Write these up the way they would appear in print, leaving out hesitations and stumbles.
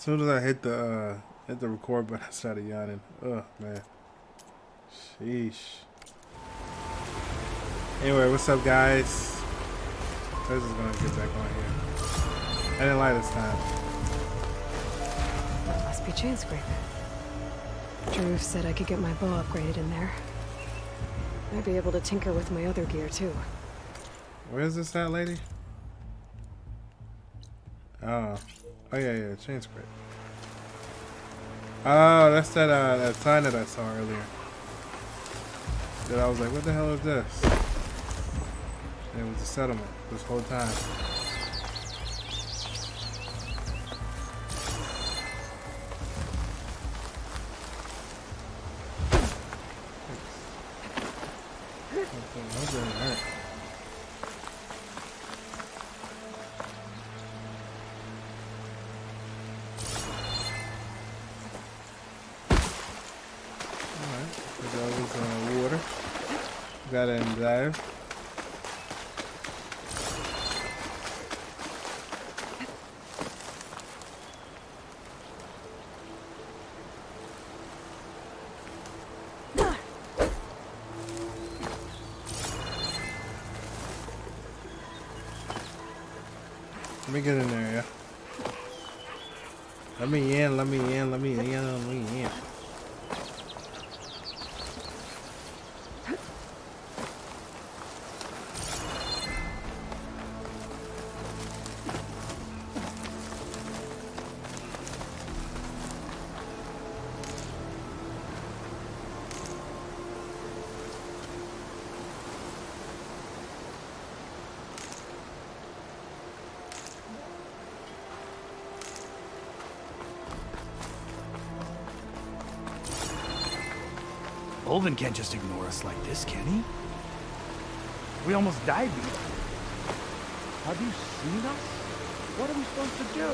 As soon as I hit the record button, I started yawning. Oh man. Sheesh. Anyway, what's up, guys? This is gonna get back on here. I didn't lie this time. That must be Chainscrape. Drew said I could get my bow upgraded in there. I'd be able to tinker with my other gear too. Where is this at, lady? Oh yeah, Chainscrape. Oh, that's that sign that I saw earlier. That I was like, what the hell is this? And it was a settlement this whole time. That didn't hurt. Water. Got it in dive. Let me get in there, yeah. Let me in. Ulvin can't just ignore us like this, can he? We almost died before. Have you seen us? What are we supposed to do?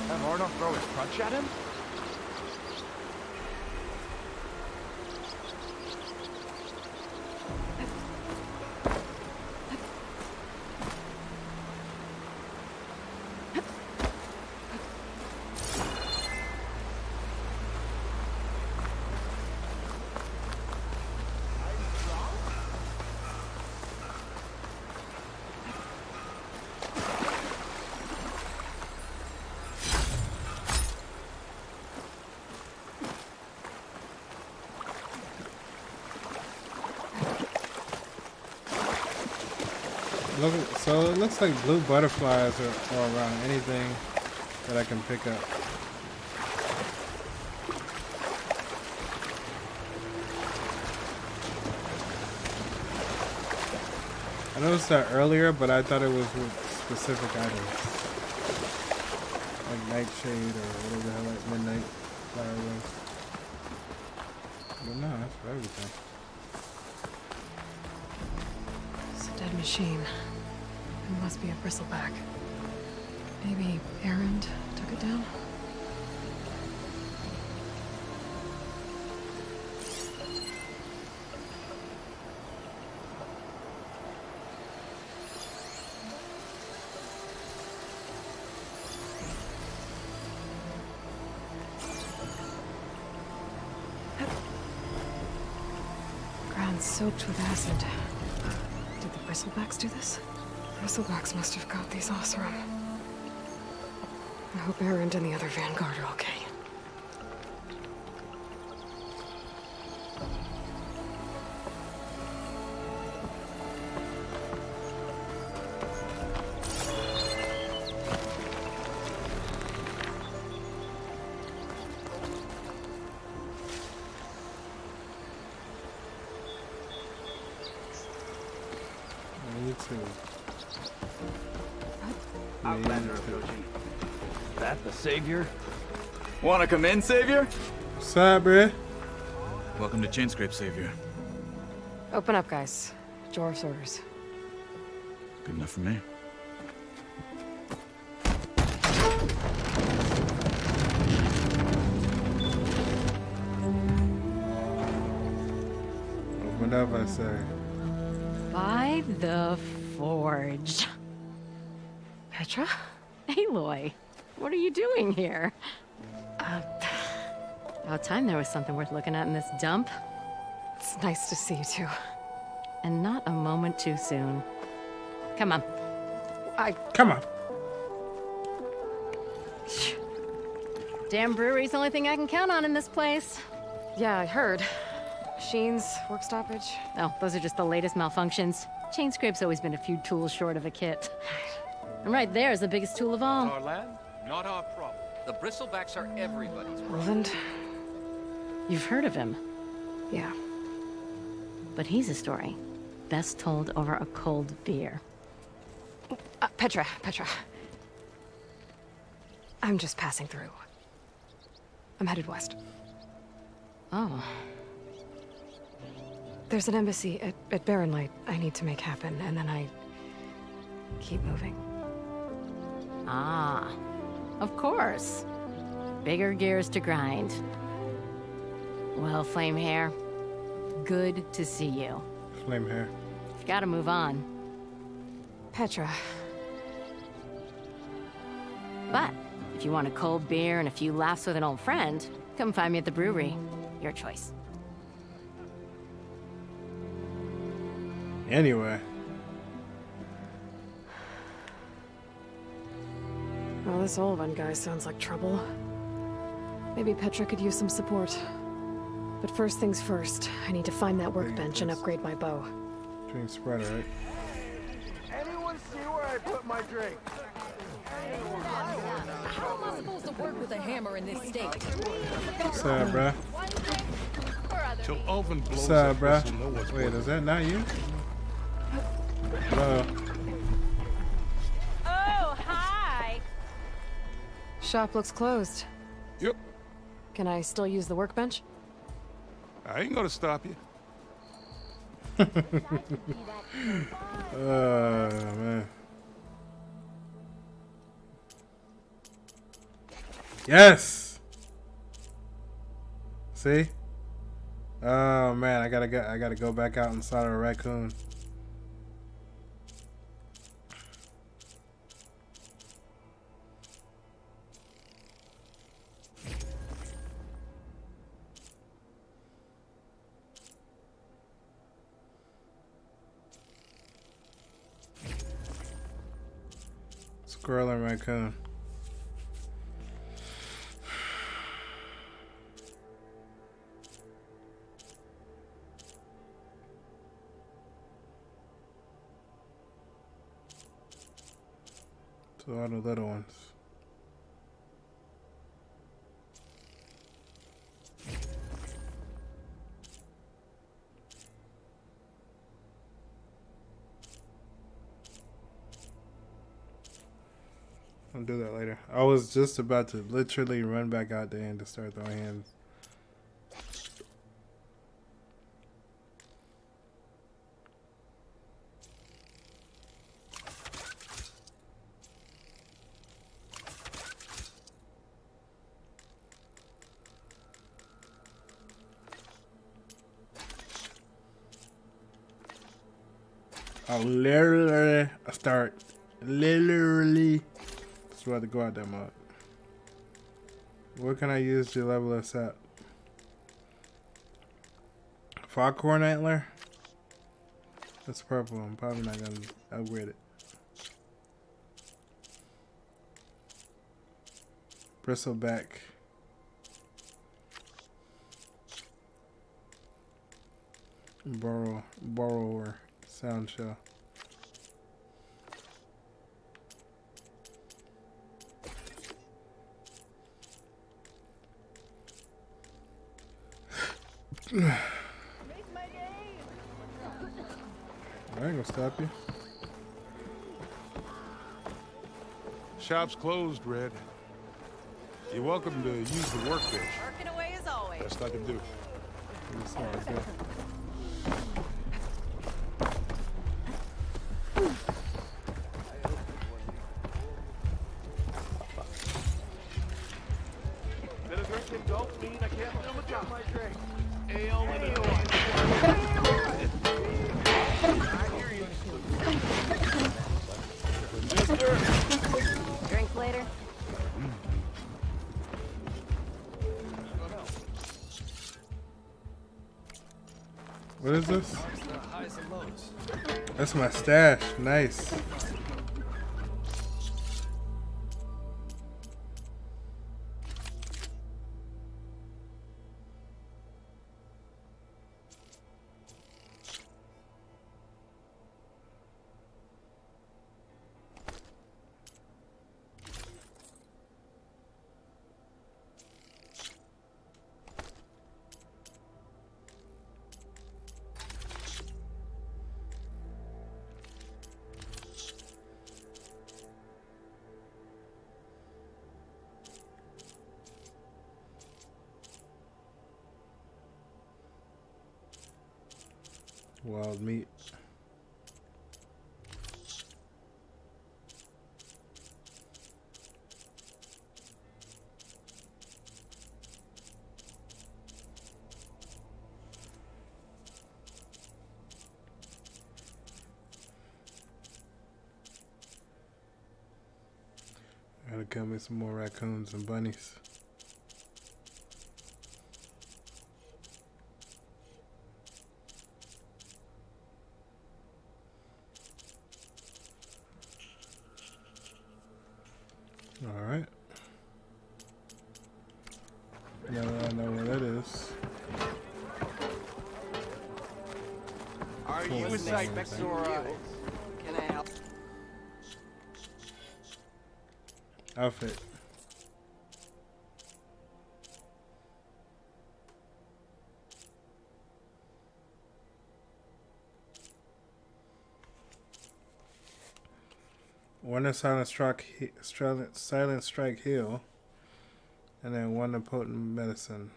Have Arnold throw his crutch at him? So it looks like blue butterflies are all around. Anything that I can pick up. I noticed that earlier, but I thought it was with specific items. Like Nightshade or whatever the hell that midnight flower was. But no, that's for everything. It's a dead machine. It must be a bristleback. Maybe Erend took it down? Ground's soaked with acid. Did the bristlebacks do this? Bristlebacks must have got these Oseram. I hope Erend and the other Vanguard are okay. Me too. Outlander approaching. That the Savior? Wanna come in, Savior? What's up, bruh? Welcome to Chainscrape, Savior. Open up, guys. Jorv's orders. Good enough for me. Open up, I say. By the Forge. Petra? Aloy, what are you doing here? About time there was something worth looking at in this dump. It's nice to see you too. And not a moment too soon. Come on. Come on. Damn brewery's the only thing I can count on in this place. Yeah, I heard. Machines, work stoppage. Oh, those are just the latest malfunctions. Chainscrape's always been a few tools short of a kit. And right there is the biggest tool of all. Our land, not our problem. The bristlebacks are everybody's problem. Roland? You've heard of him, Yeah. but he's a story best told over a cold beer. Petra. I'm just passing through. I'm headed west. Oh, There's an embassy at Barrenlight I need to make happen, and then I keep moving. ah, of course. Bigger gears to grind. Well, Flame Hair, good to see you. Flame hair. You've got to move on. Petra, But if you want a cold beer and a few laughs with an old friend, come find me at the brewery. Your choice. Anyway. well, this Olvan guy sounds like trouble. Maybe Petra could use some support. But first things first, I need to find that workbench and upgrade my bow. Drink spreader, right? Anyone see where I put my drink? How am I supposed to work with a hammer in this state? What's up, bruh? Till Oven blows What's up, up, bruh? this'll know what's Wait, what. is that not you? Hello. Oh, hi! Shop looks closed. Yep, Can I still use the workbench? I ain't gonna stop you. Man. Yes. See? Oh man, I gotta go back out inside of a raccoon. Squirrel and raccoon. To all the little ones. I'll do that later. I was just about to literally run back out there and to start throwing hands. I'll literally start literally just about to go out that mode. What can I use to level us up? Foghorn antler? That's purple. I'm probably not gonna upgrade it. Bristleback. Borrower. Sound shell. I ain't gonna stop you. Shop's closed, Red. You're welcome to use the workbench. Working away as always. Best I can do. It's all right, good. That a drink can go mean I can't do my job. My drink. Ale and I hear you. Mister. Drink later? What is this? That's my stash. Nice. Wild meat. Gotta kill me some more raccoons and bunnies. Alright. Now that I know where that is. Are you a suspect or can I help? Outfit. One to Silent Strike Heal, and then one to Potent Medicine.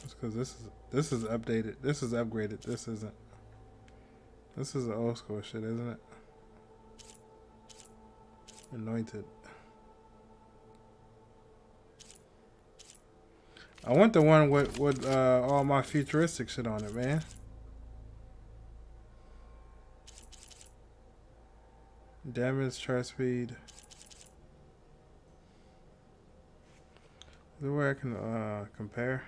That's because this is updated. This is upgraded. This isn't. This is the old school shit, isn't it? Anointed. I want the one with all my futuristic shit on it, man. Damage, charge speed. Is there a way I can compare?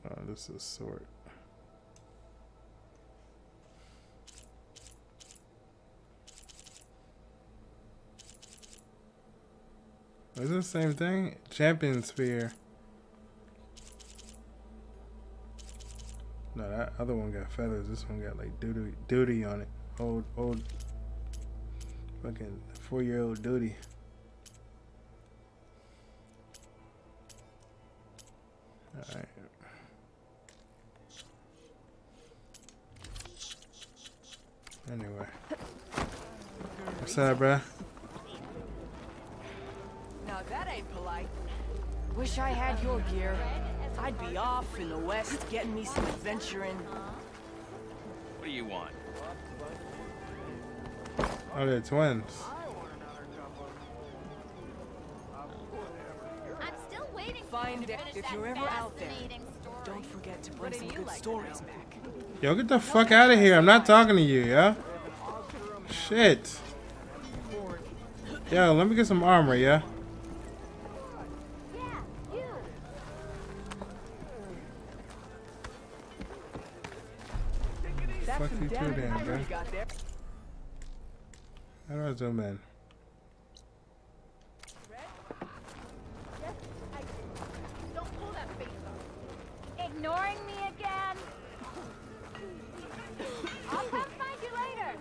No, this is sort. Is it the same thing? Champion Sphere. No, that other one got feathers. This one got like duty on it. Old fucking 4-year-old duty. Alright. Anyway. What's up, bruh? Now that ain't polite. Wish I had your gear. I'd be off in the west getting me some adventuring. What do you want? Oh, they're twins. I'm still waiting Find for you it to finish if that you're ever out there. fascinating story. Don't forget to bring some good stories back. Yo, get the fuck out of here. I'm not talking to you, yeah? Shit. Yo, let me get some armor, yeah? Fuck you too, damn, bro. How do I zoom in? Don't pull that face off. Ignoring me again? I'll come find you later.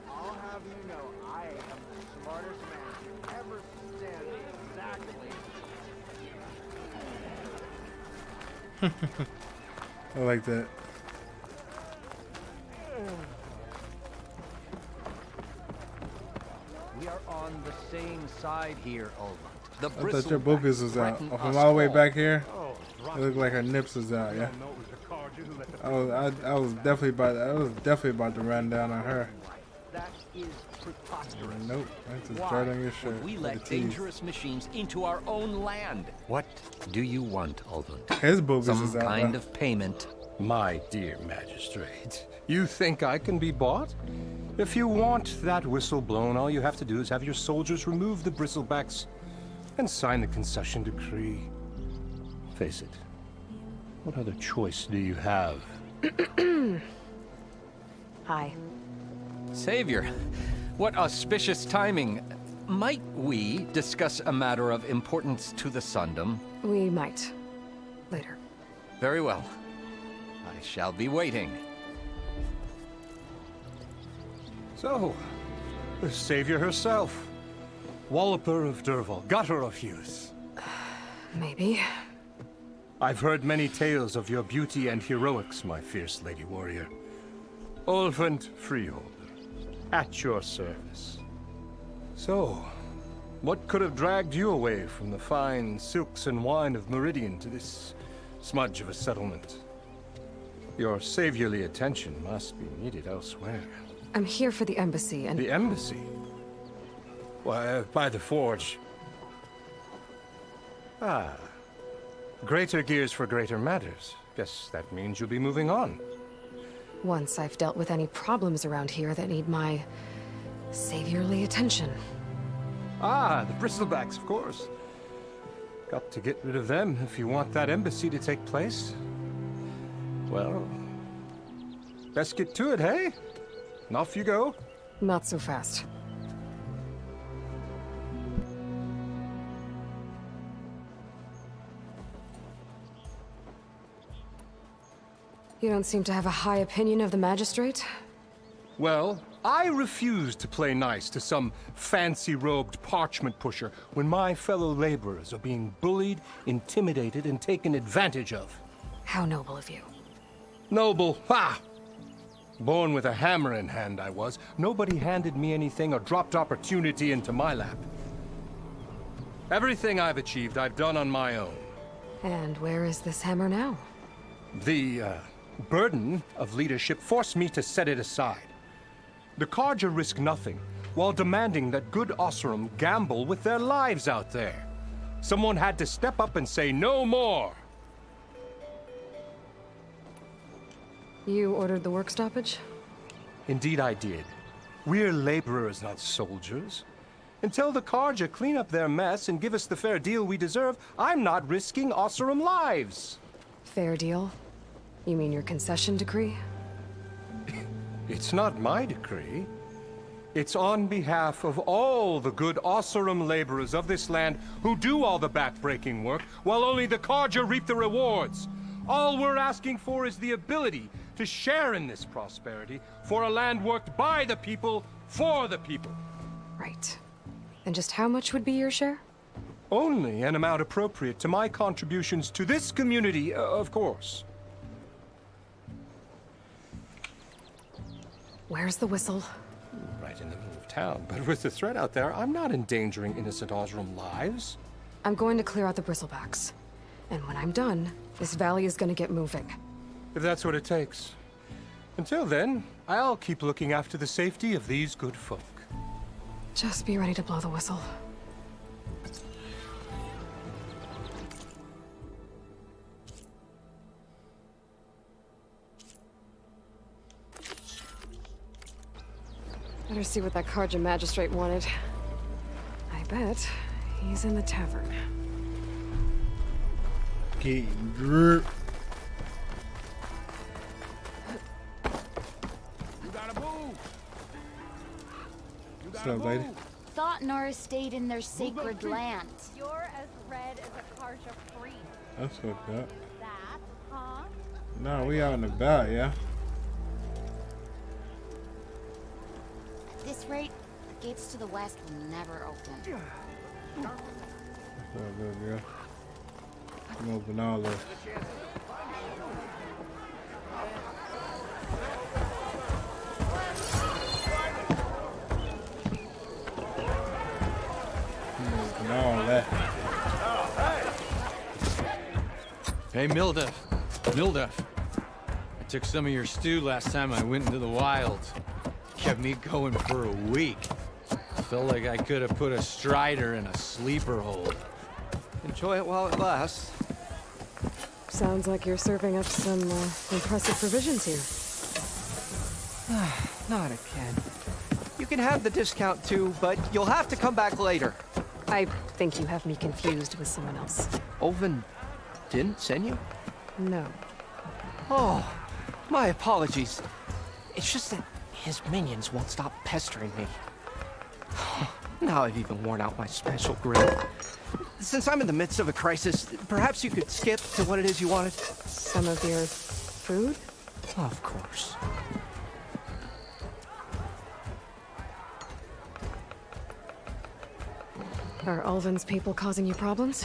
I'll have you know I am the smartest man to ever stand exactly. I like that. We are on the same side here, Olmont. The I thought your boobies was out. From all the way back here, it looked like her nips was out, yeah. I was definitely about to run down on her. That is preposterous. Nope, that's just Why dirt on your shirt. would we with let the teeth. dangerous machines into our own land? What do you want, Olmont? His boobies Some is out. kind bro. of payment? My dear magistrate, you think I can be bought? If you want that whistle blown, all you have to do is have your soldiers remove the bristlebacks and sign the concession decree. Face it, what other choice do you have? Hi. Savior, what auspicious timing. Might we discuss a matter of importance to the Sundom? We might. Later. Very well. I shall be waiting. So, the Savior herself. Walloper of Derval, gutter of youth. Maybe. I've heard many tales of your beauty and heroics, my fierce lady warrior. Ulfund Freeholder, at your service. So, what could have dragged you away from the fine silks and wine of Meridian to this smudge of a settlement? Your saviorly attention must be needed elsewhere. I'm here for the embassy and... The embassy? Why, by the forge. Ah. Greater gears for greater matters. Guess that means you'll be moving on. Once I've dealt with any problems around here that need my... saviorly attention. Ah, the bristlebacks, of course. Got to get rid of them if you want that embassy to take place. Well, let's get to it, hey? And off you go. Not so fast. You don't seem to have a high opinion of the magistrate? Well, I refuse to play nice to some fancy-robed parchment pusher when my fellow laborers are being bullied, intimidated, and taken advantage of. How noble of you. Noble, ha! Born with a hammer in hand, I was. Nobody handed me anything or dropped opportunity into my lap. Everything I've achieved, I've done on my own. And where is this hammer now? The, burden of leadership forced me to set it aside. The Carja risk nothing, while demanding that good Oseram gamble with their lives out there. Someone had to step up and say no more. You ordered the work stoppage? Indeed I did. We're laborers, not soldiers. Until the Carja clean up their mess and give us the fair deal we deserve, I'm not risking Oseram lives. Fair deal? You mean your concession decree? It's not my decree. It's on behalf of all the good Oseram laborers of this land who do all the back-breaking work, while only the Carja reap the rewards. All we're asking for is the ability to share in this prosperity for a land worked by the people, for the people. Right. And just how much would be your share? Only an amount appropriate to my contributions to this community, of course. Where's the whistle? Right in the middle of town. But with the threat out there, I'm not endangering innocent Oseram lives. I'm going to clear out the bristlebacks. And when I'm done, this valley is going to get moving. If that's what it takes. Until then, I'll keep looking after the safety of these good folk. Just be ready to blow the whistle. Better see what that Carja magistrate wanted. I bet he's in the tavern. Getting drip. You gotta move. You What's gotta up, lady? move. Thought Nora stayed in their sacred feet. land. You're as red as a Karja freak. That's fucked up. That, huh? No, we out and about, yeah? At this rate, the gates to the west will never open. That's all good, girl. I'm open all this. I'm open all that. Hey, Mildef. Mildef. I took some of your stew last time I went into the wilds. Kept me going for a week. Felt like I could have put a strider in a sleeper hold. Enjoy it while it lasts. Sounds like you're serving up some impressive provisions here. Not again. You can have the discount too, but you'll have to come back later. I think you have me confused with someone else. Olvin didn't send you? No. Oh, my apologies. It's just that his minions won't stop pestering me. Now I've even worn out my special grill. Since I'm in the midst of a crisis, perhaps you could skip to what it is you wanted? Some of your food? Of course. Are Ulvin's people causing you problems?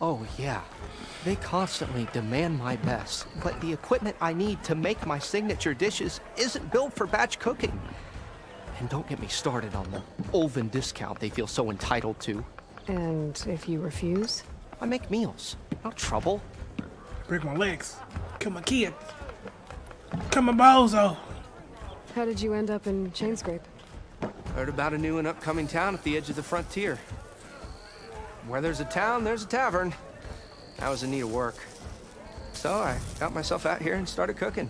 Oh, yeah. They constantly demand my best, but the equipment I need to make my signature dishes isn't built for batch cooking. And don't get me started on the Ulvin discount they feel so entitled to. And if you refuse? I make meals, not trouble. Break my legs. Kill my kid. Kill my bozo. How did you end up in Chainscrape? Heard about a new and upcoming town at the edge of the frontier. Where there's a town, there's a tavern. I was in need of work. So I got myself out here and started cooking.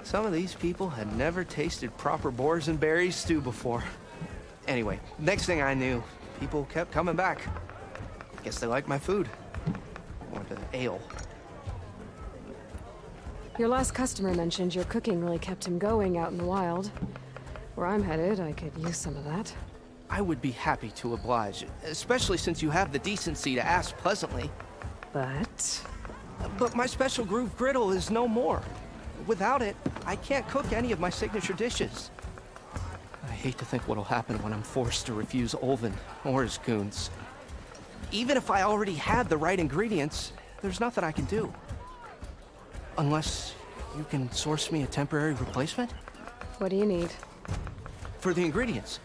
Some of these people had never tasted proper boars and berries stew before. Anyway, next thing I knew, people kept coming back. Guess they liked my food. Or the ale. Your last customer mentioned your cooking really kept him going out in the wild. Where I'm headed, I could use some of that. I would be happy to oblige, especially since you have the decency to ask pleasantly. But my special groove griddle is no more. Without it, I can't cook any of my signature dishes. I hate to think what'll happen when I'm forced to refuse Ulvin or his goons. Even if I already had the right ingredients, there's nothing I can do. Unless you can source me a temporary replacement? What do you need? For the ingredients.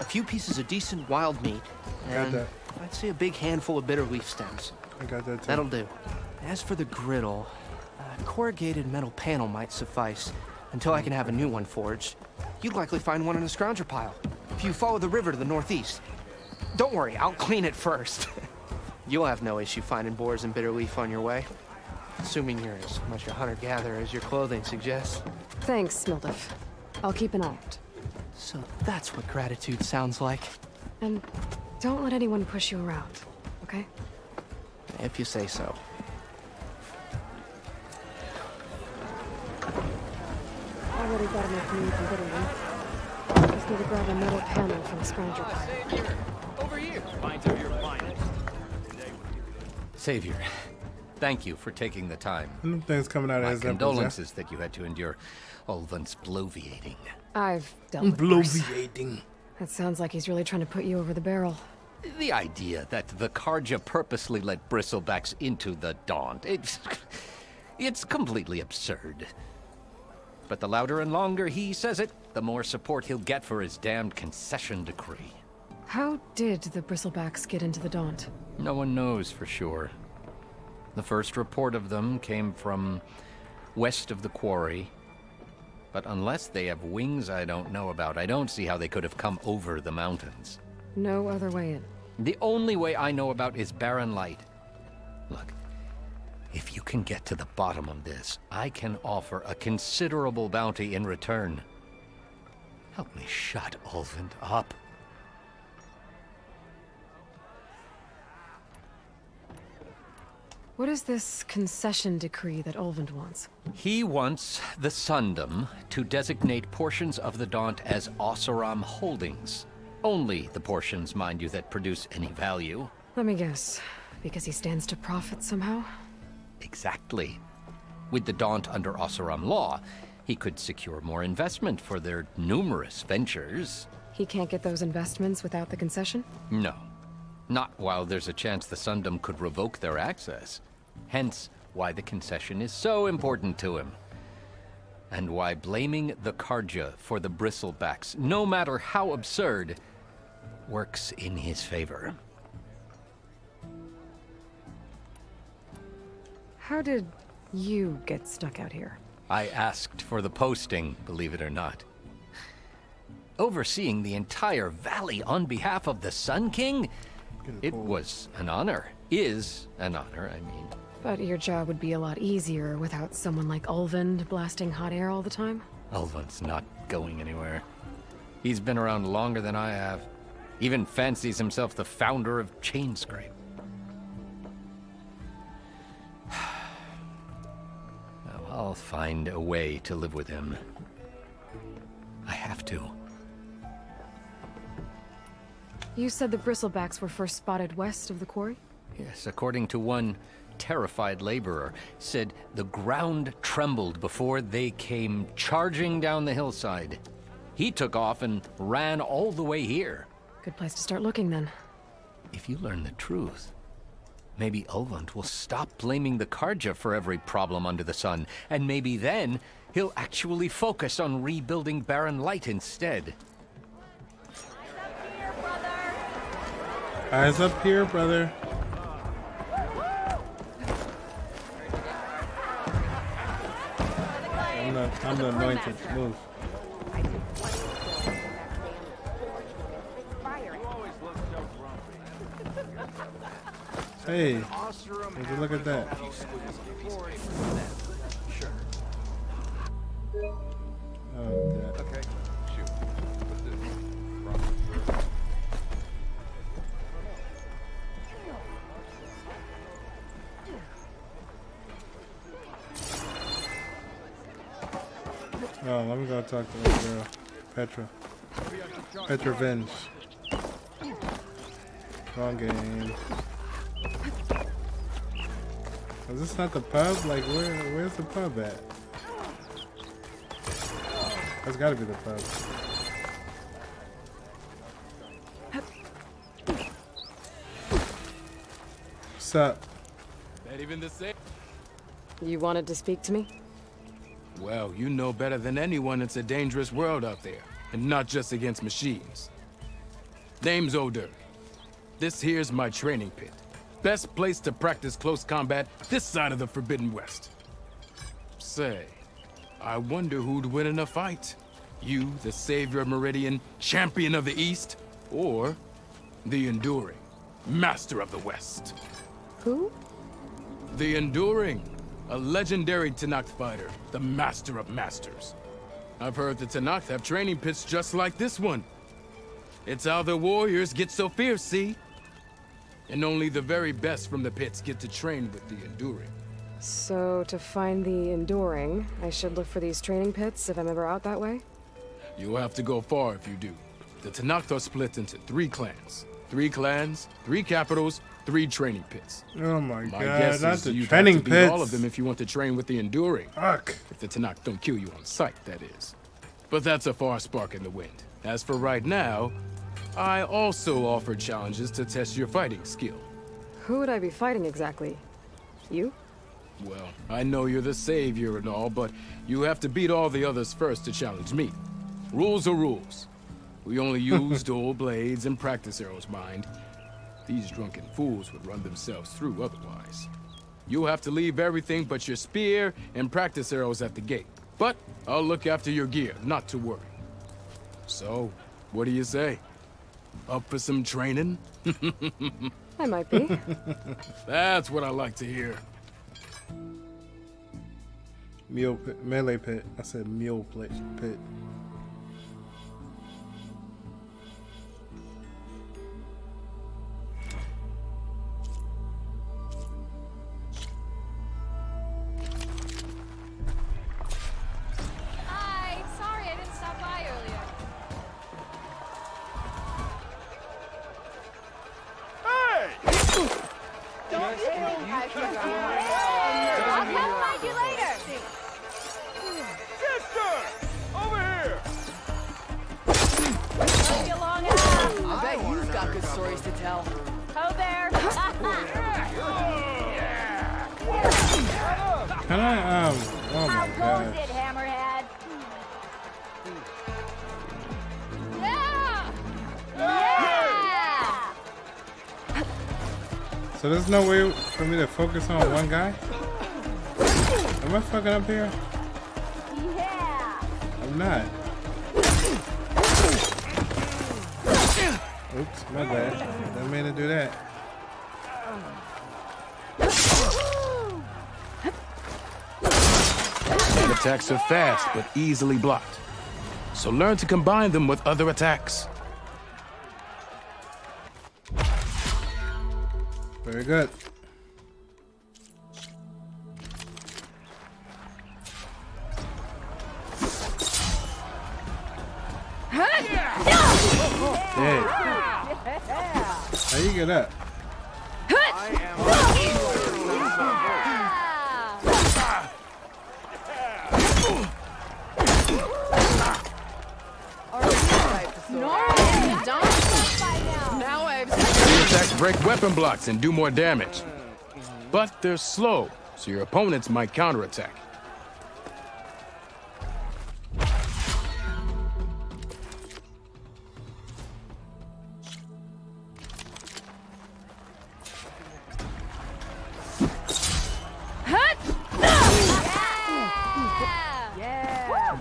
A few pieces of decent wild meat, and I'd say a big handful of bitter leaf stems. I got that too. That'll do. As for the griddle, a corrugated metal panel might suffice until I can have a new one forged. You'd likely find one in a scrounger pile, if you follow the river to the northeast. Don't worry, I'll clean it first. You'll have no issue finding boars and bitter leaf on your way. Assuming you're as much a hunter-gatherer as your clothing suggests. Thanks, Mildef. I'll keep an eye out. So that's what gratitude sounds like. And don't let anyone push you around, okay? If you say so. Already got enough meat and bitter leaf. Just need to grab a metal panel from the scrounger pile. Over here. Finds out your finest. Savior, thank you for taking the time. Them things coming out of My his nipples, condolences that you had to endure Ulvin's bloviating. I've dealt with worse. Bloviating. That sounds like he's really trying to put you over the barrel. The idea that the Carja purposely let bristlebacks into the Daunt, it's completely absurd. But the louder and longer he says it, the more support he'll get for his damned concession decree. How did the Bristlebacks get into the Daunt? No one knows for sure. The first report of them came from west of the quarry. But unless they have wings I don't know about, I don't see how they could have come over the mountains. No other way in. The only way I know about is Barren Light. Look, if you can get to the bottom of this, I can offer a considerable bounty in return. Help me shut Ulvin up. What is this concession decree that Ulvin wants? He wants the Sundom to designate portions of the Daunt as Oseram holdings. Only the portions, mind you, that produce any value. Let me guess. Because he stands to profit somehow? Exactly. With the Daunt under Oseram law, he could secure more investment for their numerous ventures. He can't get those investments without the concession? No. Not while there's a chance the Sundom could revoke their access. Hence, why the concession is so important to him. And why blaming the Carja for the Bristlebacks, no matter how absurd, works in his favor. How did you get stuck out here? I asked for the posting, believe it or not. Overseeing the entire valley on behalf of the Sun King? It was an honor. Is an honor, I mean. But your job would be a lot easier without someone like Ulvin blasting hot air all the time? Ulvin's not going anywhere. He's been around longer than I have. Even fancies himself the founder of Chainscrape. Well, I'll find a way to live with him. I have to. You said the bristlebacks were first spotted west of the quarry? Yes, according to one terrified laborer, said the ground trembled before they came charging down the hillside. He took off and ran all the way here. Good place to start looking, then. If you learn the truth, maybe Ulvund will stop blaming the Karja for every problem under the sun, and maybe then he'll actually focus on rebuilding Barren Light instead. Eyes up here, brother. I'm the anointed. Move. Hey, would you look at that? Oh, that. Okay, shoot. Oh, let me go talk to that girl, Petra. Petra Venge. Wrong game. Is this not the pub? Like, where's the pub at? That's gotta be the pub. What's up? Not even the same. You wanted to speak to me? Well, you know better than anyone it's a dangerous world out there, and not just against machines. Name's Oder. This here's my training pit. Best place to practice close combat this side of the Forbidden West. Say, I wonder who'd win in a fight. You, the savior of Meridian, champion of the East, or the Enduring, master of the West. Who? The Enduring, a legendary Tenakth fighter, the master of masters. I've heard the Tenakth have training pits just like this one. It's how the warriors get so fierce, see? And only the very best from the pits get to train with the Enduring. So, to find the Enduring, I should look for these training pits if I'm ever out that way? You'll have to go far if you do. The Tenakth are split into 3 clans. 3 clans, 3 capitals, 3 training pits. Oh my god, guess not is the you'd training have to beat pits. all of them if you want to train with the Enduring. Fuck. If the Tenakth don't kill you on sight, that is. But that's a far spark in the wind. As for right now, I also offer challenges to test your fighting skill. Who would I be fighting exactly? You? Well, I know you're the savior and all, but you have to beat all the others first to challenge me. Rules are rules. We only use dual blades and practice arrows, mind. These drunken fools would run themselves through otherwise. You'll have to leave everything but your spear and practice arrows at the gate. But I'll look after your gear, not to worry. So, what do you say? Up for some training? I might be. That's what I like to hear. Mule pit, melee pit. I said mule pit. Hi, sorry I didn't stop by earlier. Don't you? I'll come find you later. Sister! Over here! Leave you long enough. I bet you've got good stories to tell. Ho there. Can I, oh my How goes god. it, Hammerhead? Yeah! Yeah! So there's no way for me to focus on one guy? Am I fucking up here? Yeah! I'm not. Oops, my bad. Didn't mean to do that. Attacks are fast, but easily blocked. So learn to combine them with other attacks. Very good. Hey. How you get up? Heavy attacks break weapon blocks and do more damage. But they're slow, so your opponents might counterattack.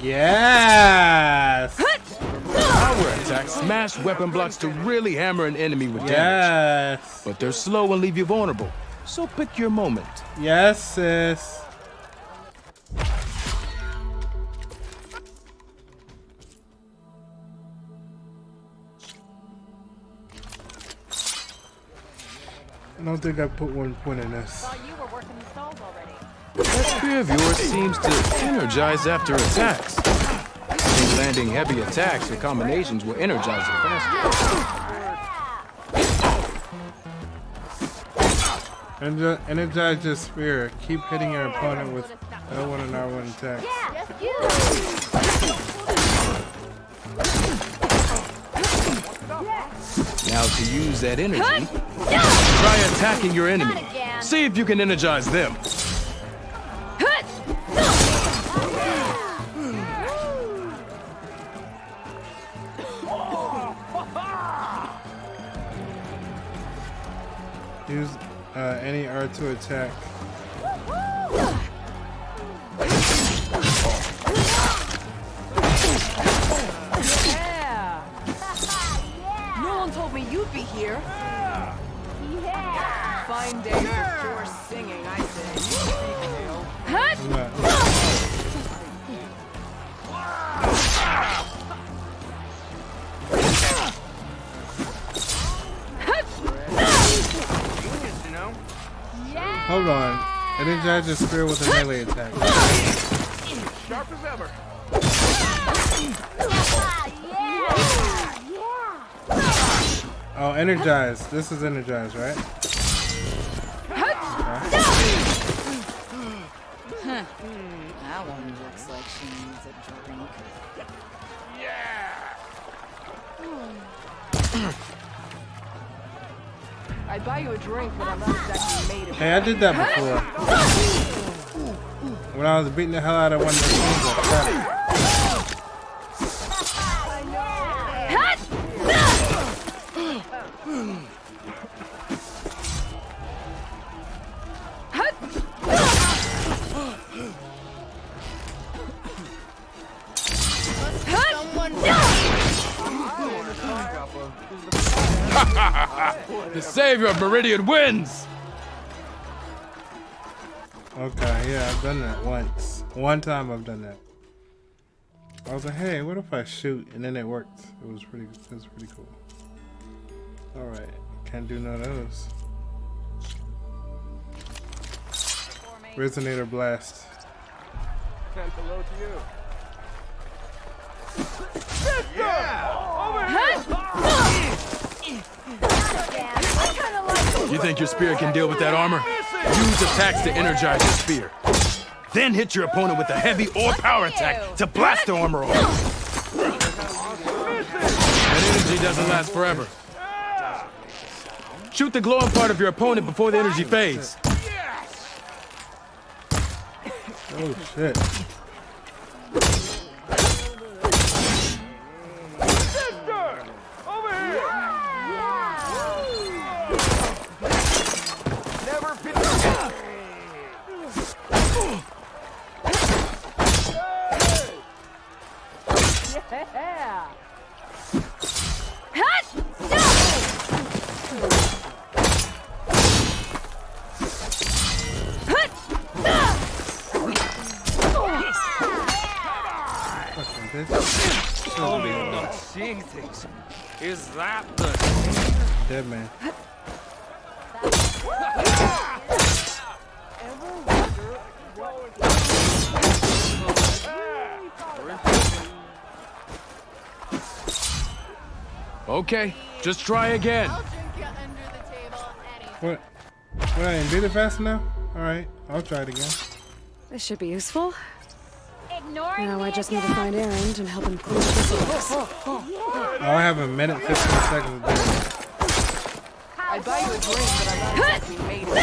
Yes! Power attacks smash weapon blocks to really hammer an enemy with damage. Yes! But they're slow and leave you vulnerable. So pick your moment. Yes, sis. I don't think I put 1 point in this. Thought you were working the stalls already. That spear of yours seems to energize after attacks. I think landing heavy attacks or combinations will energize it faster. Energize your spear. Keep hitting your opponent with L1 and R1 attacks. Now to use that energy, try attacking your enemy. See if you can energize them. Use any R2 attack. Yeah. No one told me you'd be here. Yeah. Fine day for pure singing, I say. Hold on. Energize your spear with a melee attack. Sharp as ever. Oh, energize. This is energize, right? That one looks like she needs a drink. I'd buy you a drink, but I'm not exactly made of it. Hey, I did that before. When I was beating the hell out of one of the things like that. The savior of Meridian wins! Okay, yeah, I've done that once. One time I've done that. I was like, hey, what if I shoot? And then it worked. It was pretty cool. Alright, can't do none of those. Resonator blast. And hello to you. You think your spear can deal with that armor? Use attacks to energize your spear. Then hit your opponent with a heavy or power attack to blast the armor off. That energy doesn't last forever. Shoot the glowing part of your opponent before the energy fades. Oh shit. seeing things. Is that the... Dead man. Okay, just try again. What? What, I didn't beat it fast enough? Alright, I'll try it again. This should be useful. Ignoring Now me I just need to again. find Erend and help him clear the bristlebucks. Oh, I have a minute 15 seconds to do it. I'd buy you a drink, but I'm not exactly made of it.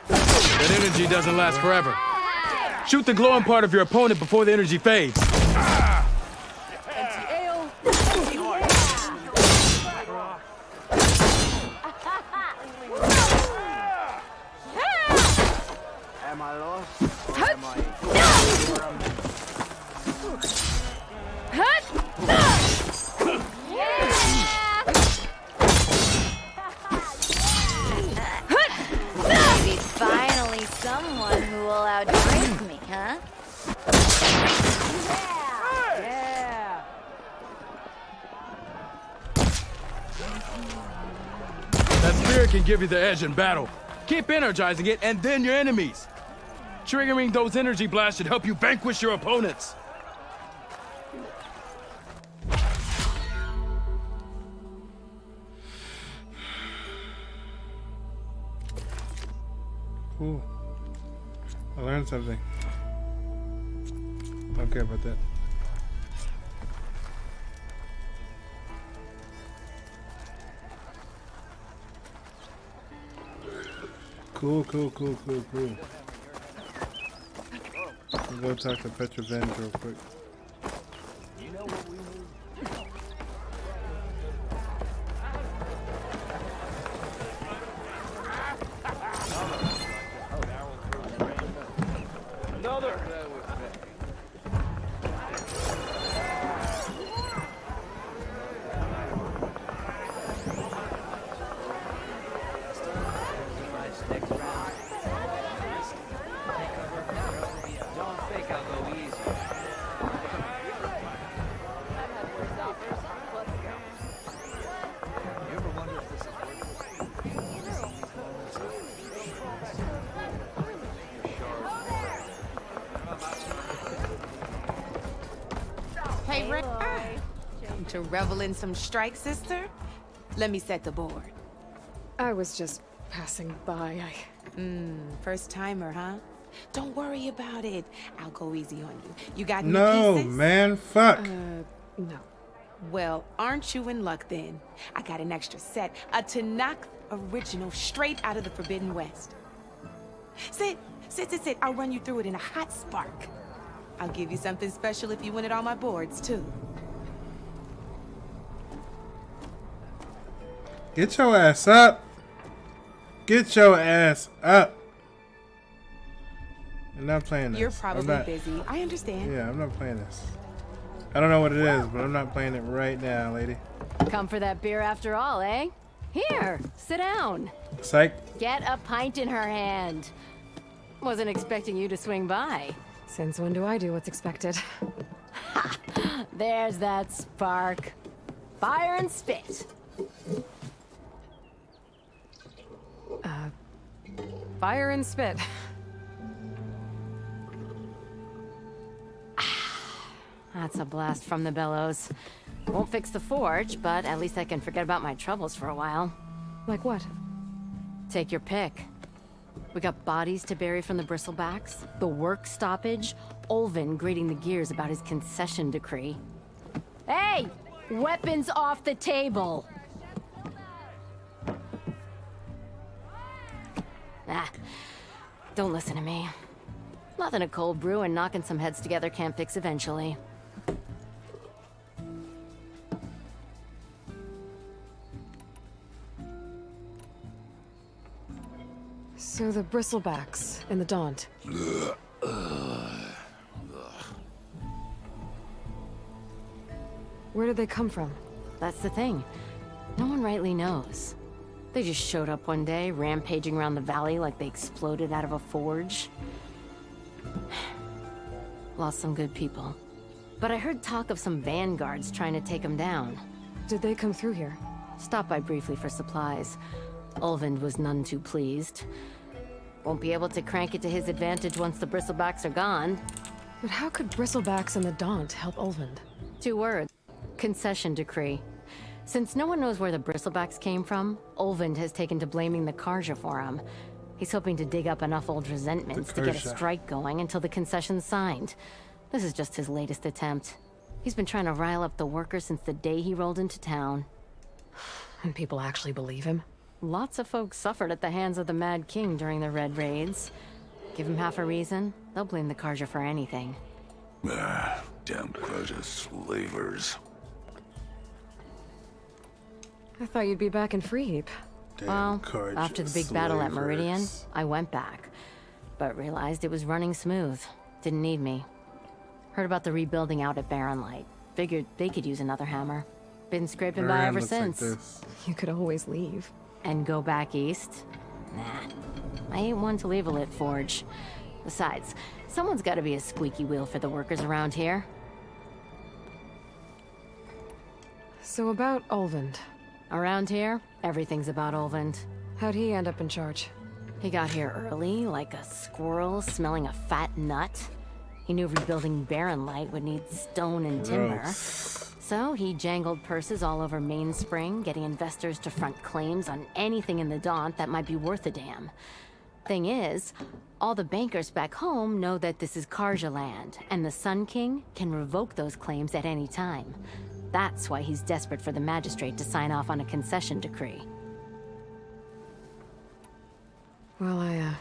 That energy doesn't last forever. Shoot the glowing part of your opponent before the energy fades. Anti-ale, anti-heart. Am I lost? Or am I... Maybe finally someone who will outdrink me, huh? Yeah. That spirit can give you the edge in battle. Keep energizing it, and then your enemies. Triggering those energy blasts should help you vanquish your opponents. Cool. I learned something. Don't care about that. Cool. I'll go talk to Petrovenge real quick. Hey, Ray. To revel in some strike, sister? Let me set the board. I was just passing by. First timer, huh? Don't worry about it. I'll go easy on you. You got new No, pieces? man, fuck. No. Well, aren't you in luck then? I got an extra set, a Tanakh original straight out of the Forbidden West. Sit. I'll run you through it in a hot spark. I'll give you something special if you win it on my boards, too. Get your ass up. Get your ass up. I'm not playing this. You're I'm probably not- busy. I understand. Yeah, I'm not playing this. I don't know what it is, but I'm not playing it right now, lady. Come for that beer after all, eh? Here, sit down. Psych. Get a pint in her hand. Wasn't expecting you to swing by. Since when do I do what's expected? There's that spark. Fire and spit. Fire and spit. That's a blast from the bellows. Won't fix the forge, but at least I can forget about my troubles for a while. Like what? Take your pick. We got bodies to bury from the bristlebacks, the work stoppage, Olvin grating the gears about his concession decree. Hey! Weapons off the table! Don't listen to me. Nothing a cold brew and knocking some heads together can't fix eventually. So the bristlebacks in the Daunt. Where did they come from? That's the thing. No one rightly knows. They just showed up one day, rampaging around the valley like they exploded out of a forge. Lost some good people. But I heard talk of some vanguards trying to take him down. Did they come through here? Stopped by briefly for supplies. Ulvund was none too pleased. Won't be able to crank it to his advantage once the bristlebacks are gone. But how could Bristlebacks and the Daunt help Ulvund? 2 words. Concession decree. Since no one knows where the bristlebacks came from, Ulvund has taken to blaming the Carja for him. He's hoping to dig up enough old resentments to get a strike going until the concession's signed. This is just his latest attempt. He's been trying to rile up the workers since the day he rolled into town. And people actually believe him? Lots of folks suffered at the hands of the Mad King during the Red Raids. Give him half a reason, they'll blame the Carja for anything. Damn Carja slavers. I thought you'd be back in Freeheap. Well, after the big battle at Meridian, I went back. But realized it was running smooth. Didn't need me. Heard about the rebuilding out at Barren Light. Figured they could use another hammer. Been scraping by ever since. You could always leave. And go back east? Nah. I ain't one to leave a lit forge. Besides, someone's gotta be a squeaky wheel for the workers around here. So about Ulvund. Around here, everything's about Ulvund. How'd he end up in charge? He got here early, like a squirrel smelling a fat nut. He knew rebuilding Barren Light would need stone and timber. So he jangled purses all over Mainspring, getting investors to front claims on anything in the Daunt that might be worth a damn. Thing is, all the bankers back home know that this is Carja land, and the Sun King can revoke those claims at any time. That's why he's desperate for the magistrate to sign off on a concession decree. Well, I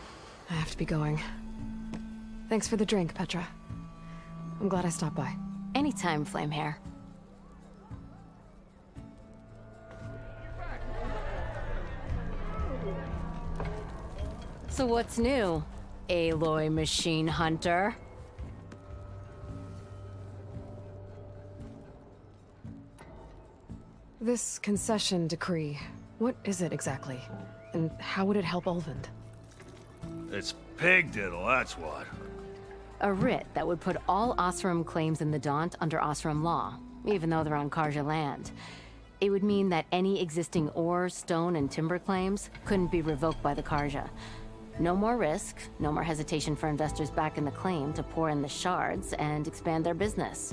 have to be going. Thanks for the drink, Petra. I'm glad I stopped by. Anytime, Flamehair. So what's new, Aloy Machine Hunter? This concession decree, what is it exactly? And how would it help Ulvund? It's pig diddle, that's what. A writ that would put all Oseram claims in the Daunt under Oseram law, even though they're on Carja land. It would mean that any existing ore, stone, and timber claims couldn't be revoked by the Carja. No more risk, no more hesitation for investors back in the claim to pour in the shards and expand their business.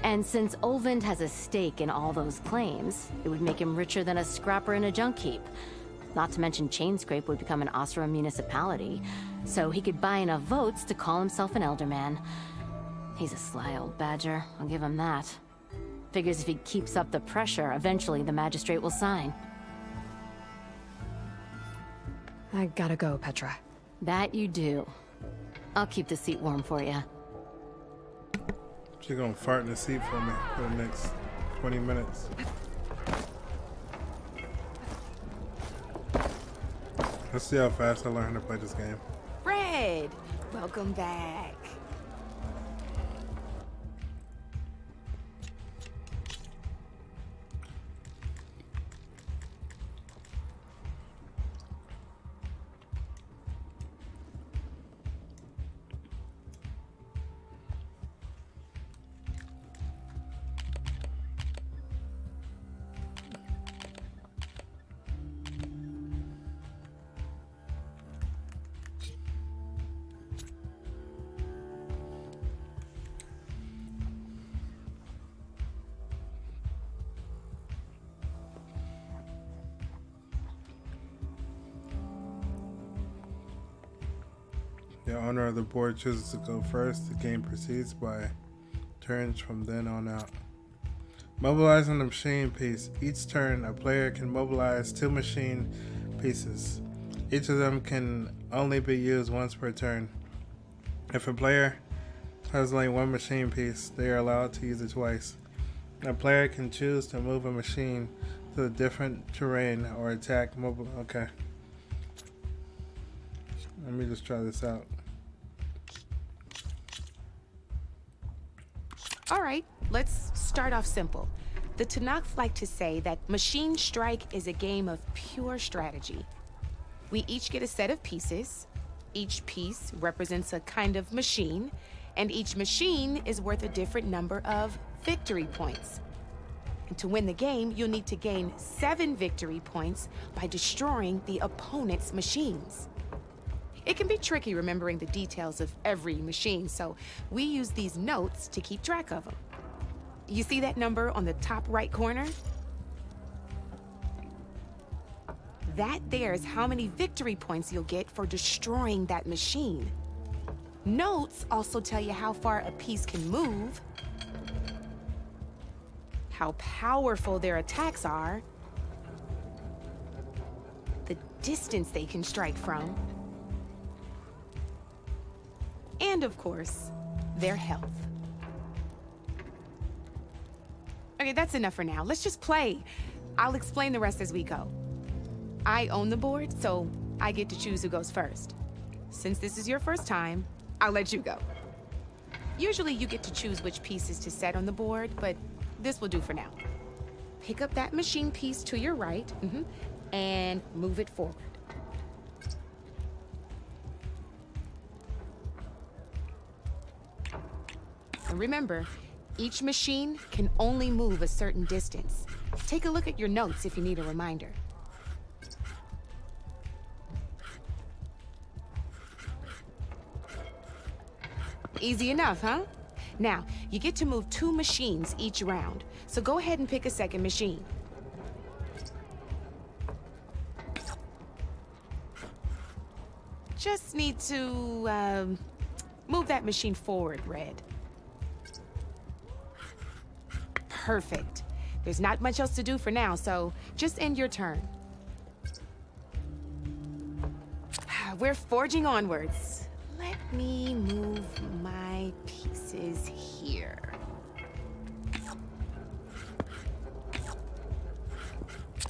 And since Ulvund has a stake in all those claims, it would make him richer than a scrapper in a junk heap. Not to mention Chainscrape would become an Oseram municipality, so he could buy enough votes to call himself an Elderman. He's a sly old badger, I'll give him that. Figures if he keeps up the pressure, eventually the magistrate will sign. I gotta go, Petra. That you do. I'll keep the seat warm for you. She's gonna fart in the seat for me for the next 20 minutes. Let's see how fast I learn how to play this game. Fred, welcome back. The owner of the board chooses to go first. The game proceeds by turns from then on out. Mobilizing the machine piece. Each turn, a player can mobilize 2 machine pieces. Each of them can only be used once per turn. If a player has only 1 machine piece, they are allowed to use it twice. A player can choose to move a machine to a different terrain or attack mobile. Okay. Let me just try this out. All right, let's start off simple. The Tenakth like to say that Machine Strike is a game of pure strategy. We each get a set of pieces. Each piece represents a kind of machine, And each machine is worth a different number of victory points. And to win the game, you'll need to gain 7 victory points by destroying the opponent's machines. It can be tricky remembering the details of every machine, so we use these notes to keep track of them. You see that number on the top right corner? That there is how many victory points you'll get for destroying that machine. Notes also tell you how far a piece can move, how powerful their attacks are, the distance they can strike from, and of course, their health. Okay, that's enough for now. Let's just play. I'll explain the rest as we go. I own the board, so I get to choose who goes first. Since this is your first time, I'll let you go. Usually you get to choose which pieces to set on the board, but this will do for now. Pick up that machine piece to your right, and move it forward. And remember, each machine can only move a certain distance. Take a look at your notes if you need a reminder. Easy enough, huh? Now, you get to move 2 machines each round, so go ahead and pick a second machine. Just need to, move that machine forward, Red. Perfect. There's not much else to do for now, so just end your turn. We're forging onwards. Let me move my pieces here.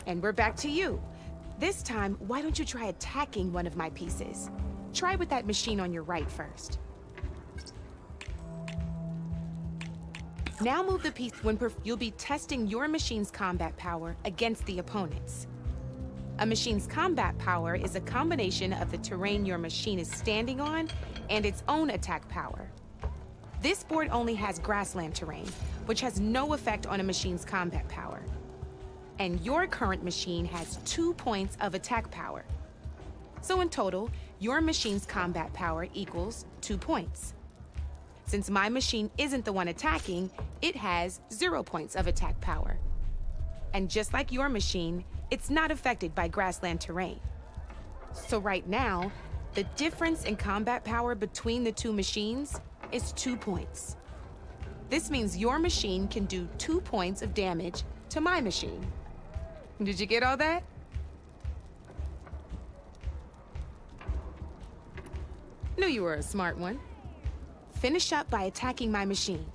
And we're back to you. This time, why don't you try attacking one of my pieces? Try with that machine on your right first. Now move the piece when you'll be testing your machine's combat power against the opponent's. A machine's combat power is a combination of the terrain your machine is standing on and its own attack power. This board only has grassland terrain, which has no effect on a machine's combat power. And your current machine has 2 points of attack power. So in total, your machine's combat power equals 2 points. Since my machine isn't the one attacking, it has 0 points of attack power. And just like your machine, it's not affected by grassland terrain. So right now, the difference in combat power between the 2 machines is 2 points. This means your machine can do 2 points of damage to my machine. Did you get all that? Knew you were a smart one. Finish up by attacking my machine.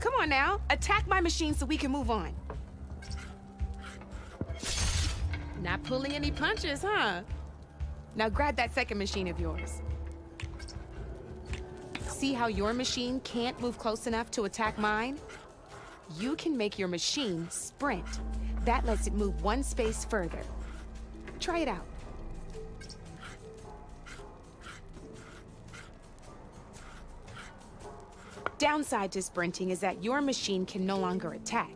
Come on now, attack my machine so we can move on. Not pulling any punches, huh? Now grab that second machine of yours. See how your machine can't move close enough to attack mine? You can make your machine sprint. That lets it move 1 space further. Try it out. Downside to sprinting is that your machine can no longer attack.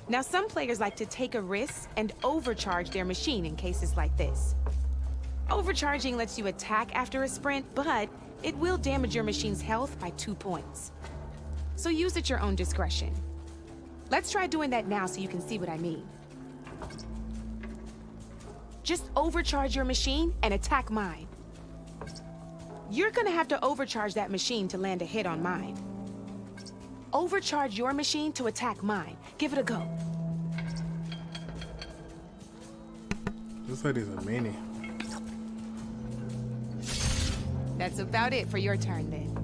Now, some players like to take a risk and overcharge their machine in cases like this. Overcharging lets you attack after a sprint, but it will damage your machine's health by 2 points. So use at your own discretion. Let's try doing that now so you can see what I mean. Just overcharge your machine and attack mine. You're gonna have to overcharge that machine to land a hit on mine. Overcharge your machine to attack mine. Give it a go. This lady's a meanie. That's about it for your turn, then.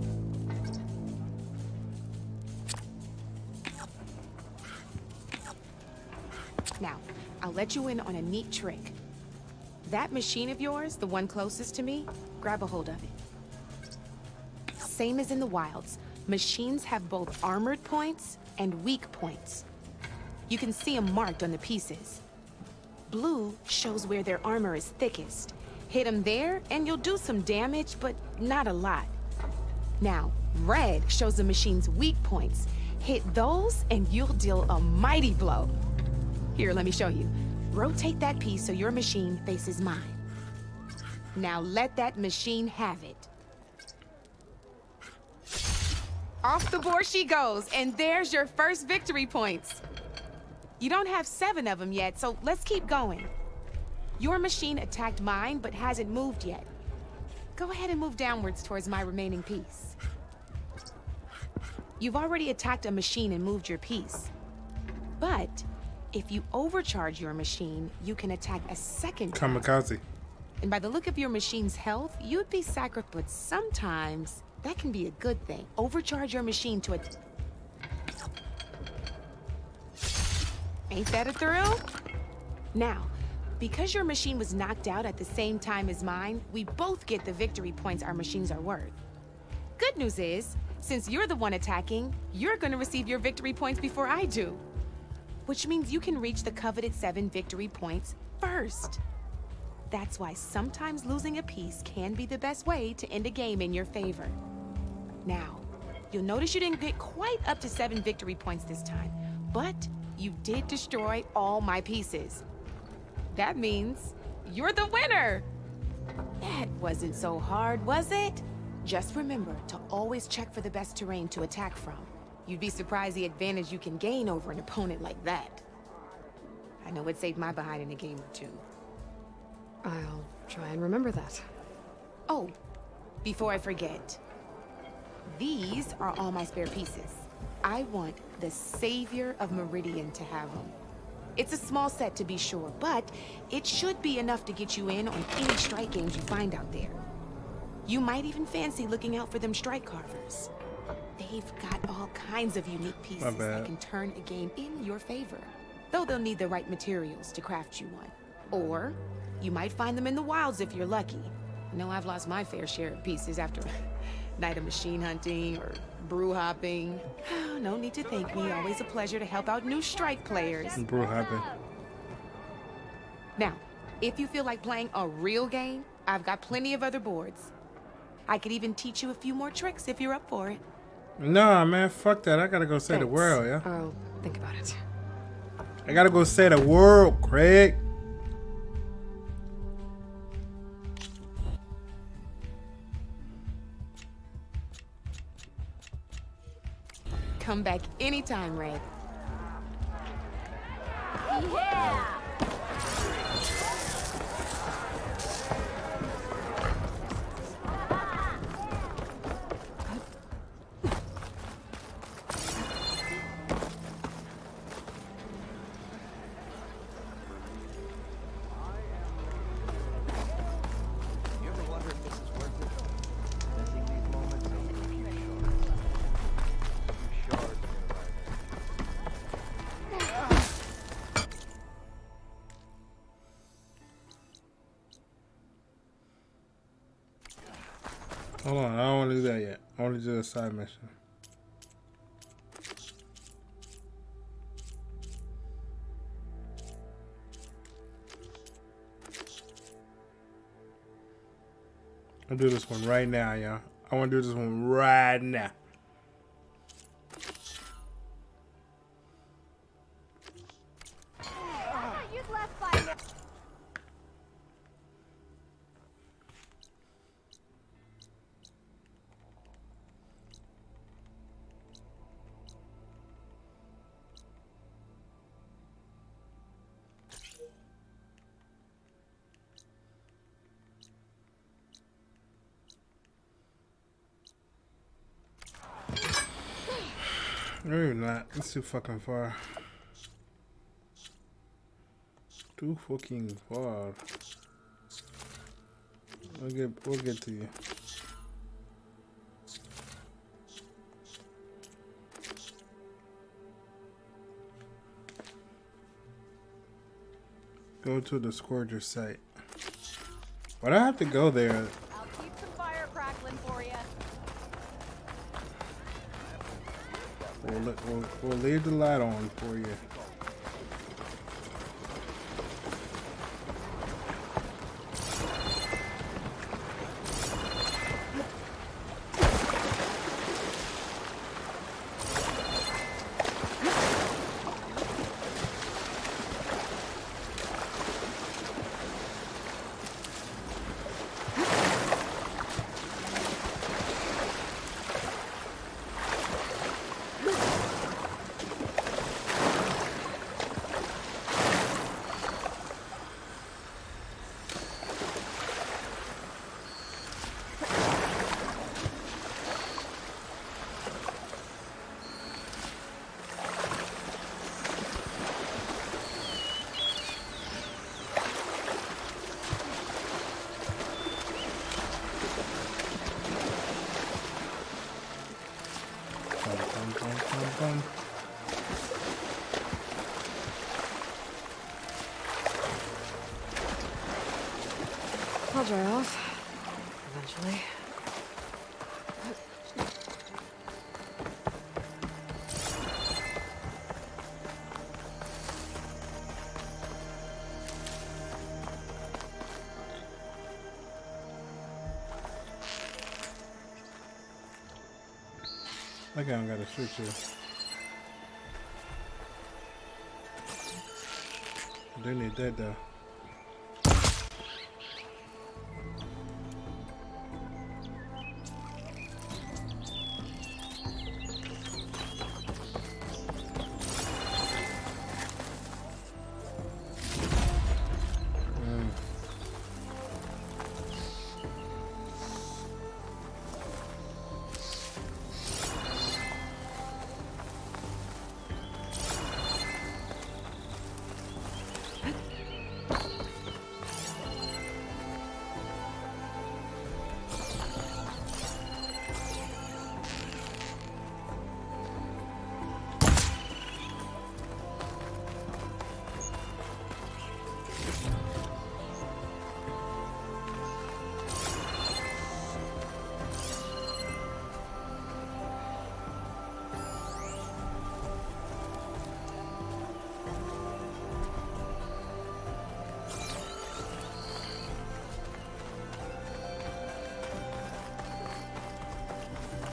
Now, I'll let you in on a neat trick. That machine of yours, the one closest to me, grab a hold of it. Same as in the wilds, machines have both armored points and weak points. You can see them marked on the pieces. Blue shows where their armor is thickest, Hit them there, and you'll do some damage, but not a lot. Now, red shows the machine's weak points. Hit those, and you'll deal a mighty blow. Here, let me show you. Rotate that piece so your machine faces mine. Now let that machine have it. Off the board she goes, and there's your first victory points. You don't have 7 of them yet, so let's keep going. Your machine attacked mine, but hasn't moved yet. Go ahead and move downwards towards my remaining piece. You've already attacked a machine and moved your piece. But if you overcharge your machine, you can attack a second time. Kamikaze. And by the look of your machine's health, you'd be sacrificed, but sometimes that can be a good thing. Overcharge your machine to a... Ain't that a thrill? Now, because your machine was knocked out at the same time as mine, we both get the victory points our machines are worth. Good news is, since you're the one attacking, you're gonna receive your victory points before I do. Which means you can reach the coveted 7 victory points first. That's why sometimes losing a piece can be the best way to end a game in your favor. Now, you'll notice you didn't get quite up to 7 victory points this time, but you did destroy all my pieces. That means you're the winner! That wasn't so hard, was it? Just remember to always check for the best terrain to attack from. You'd be surprised the advantage you can gain over an opponent like that. I know it saved my behind in a game or two. I'll try and remember that. Oh, before I forget. These are all my spare pieces. I want the Savior of Meridian to have them. It's a small set to be sure, but it should be enough to get you in on any strike games you find out there. You might even fancy looking out for them strike carvers. They've got all kinds of unique pieces that can turn a game in your favor. Though they'll need the right materials to craft you one. Or you might find them in the wilds if you're lucky. I know I've lost my fair share of pieces after a night of machine hunting or brew hopping. No need to thank me. Always a pleasure to help out new strike players. Brew hopping. Now, if you feel like playing a real game, I've got plenty of other boards. I could even teach you a few more tricks if you're up for it. Nah, man, fuck that. I gotta go save the world, yeah? I'll think about it. I gotta go save the world, Craig. Come back anytime, Red. Yeah! Hold on, I don't want to do that yet. I want to do a side mission. I'll do this one right now, y'all. I want to do this one right now. You'd left by now. Maybe not. It's too fucking far. Too fucking far. We'll get to you. Go to the Scourger site. Why'd I have to go there? I'll keep some fire crackling for you. We'll leave the light on for you. fun. I'll dry off. Eventually. Like I don't gotta shoot you. I do need that though.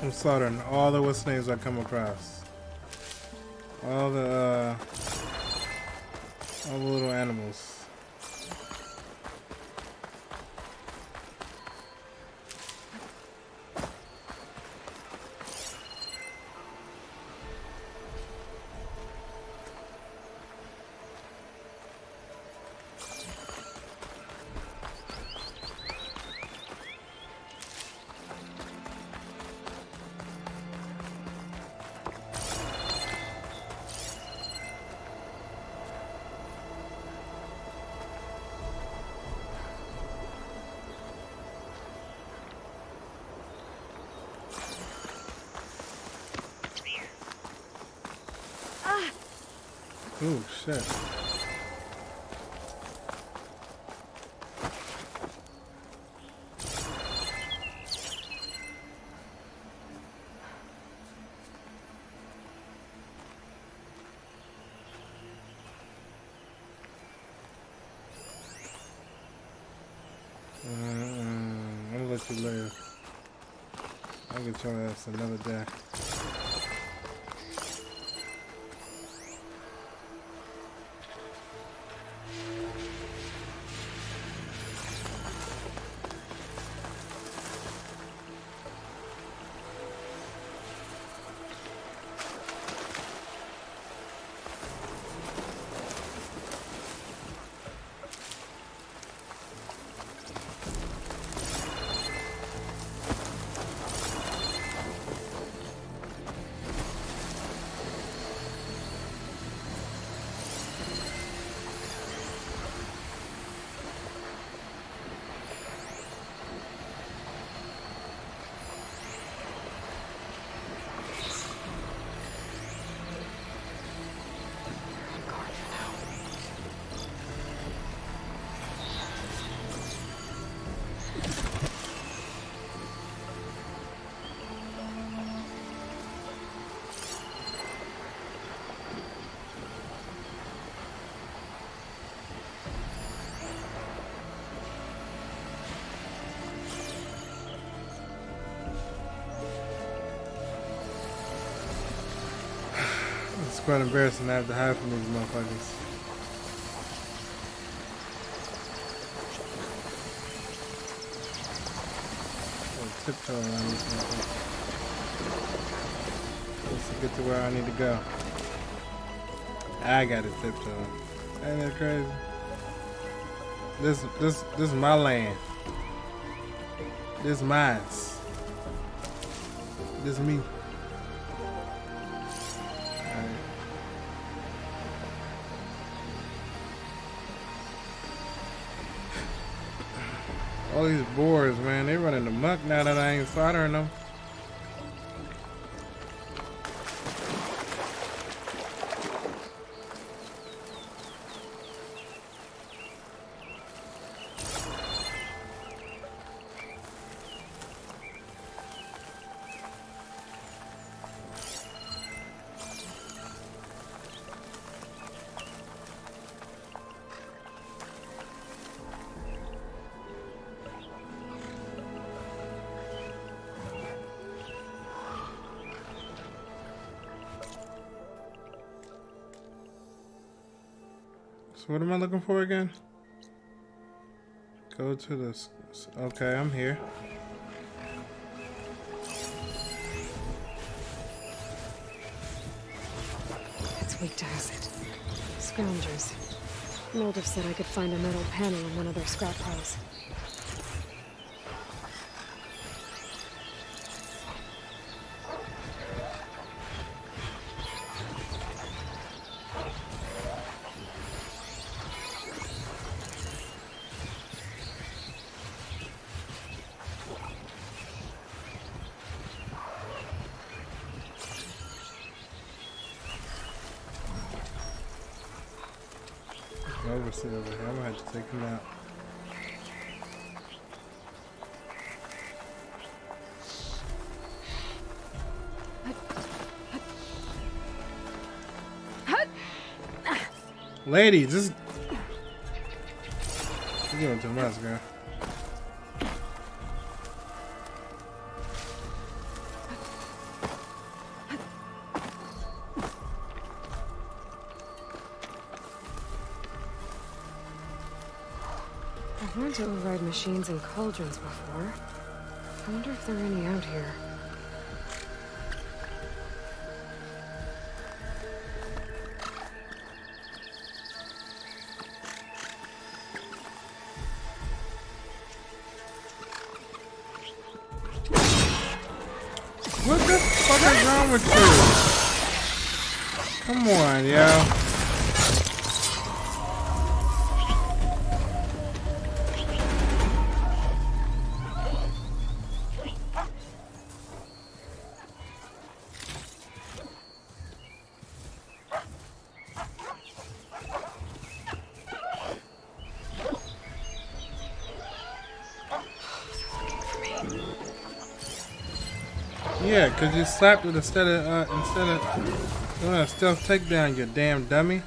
I'm slaughtering all the what's names I come across. All the little animals. Oh shit. I'm gonna let you live. I'll get your ass another day. It's quite embarrassing to have to hide from these motherfuckers. I'll tiptoe around these motherfuckers. Just to get to where I need to go. I gotta tiptoe. Ain't that crazy? This is my land. This is mine. This is me. All these boars, man, they running amok now that I ain't soldering them. So what am I looking for again? Go to this. Okay, I'm here. It's weak to acid. Scroungers. Moldiv said I could find a metal panel in one of their scrap piles. Overseer over here. I'm gonna have to take him out. Lady, just you're doing too much, girl. I've learned to override machines and cauldrons before. I wonder if there are any out here. What the fuck is wrong with you? Come on, yo. Yeah, cause you slapped it instead of doing a stealth takedown, you damn dummy.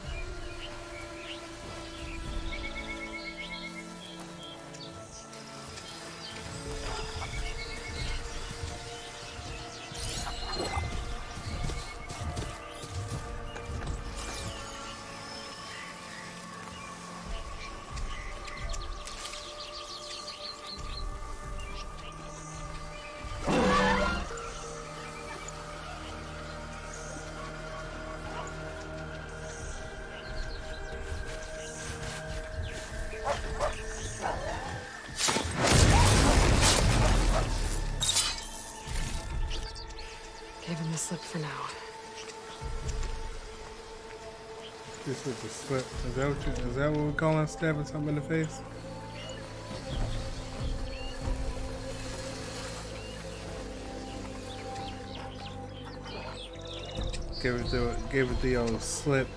Gave him the slip for now. This is the slip. Is that what we're calling stabbing something in the face? Give it the old slip.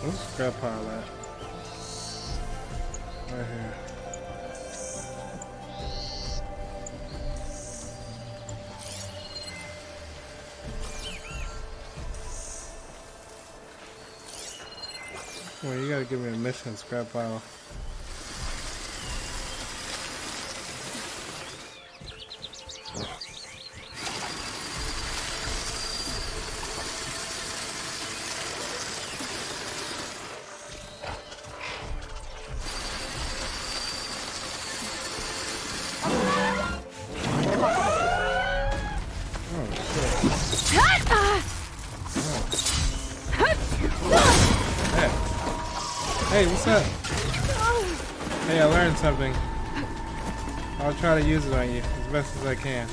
What's the scrap pile at? Right here. Well, you gotta give me a mission, scrap pile. Hey, what's up? Hey, I learned something. I'll try to use it on you as best as I can.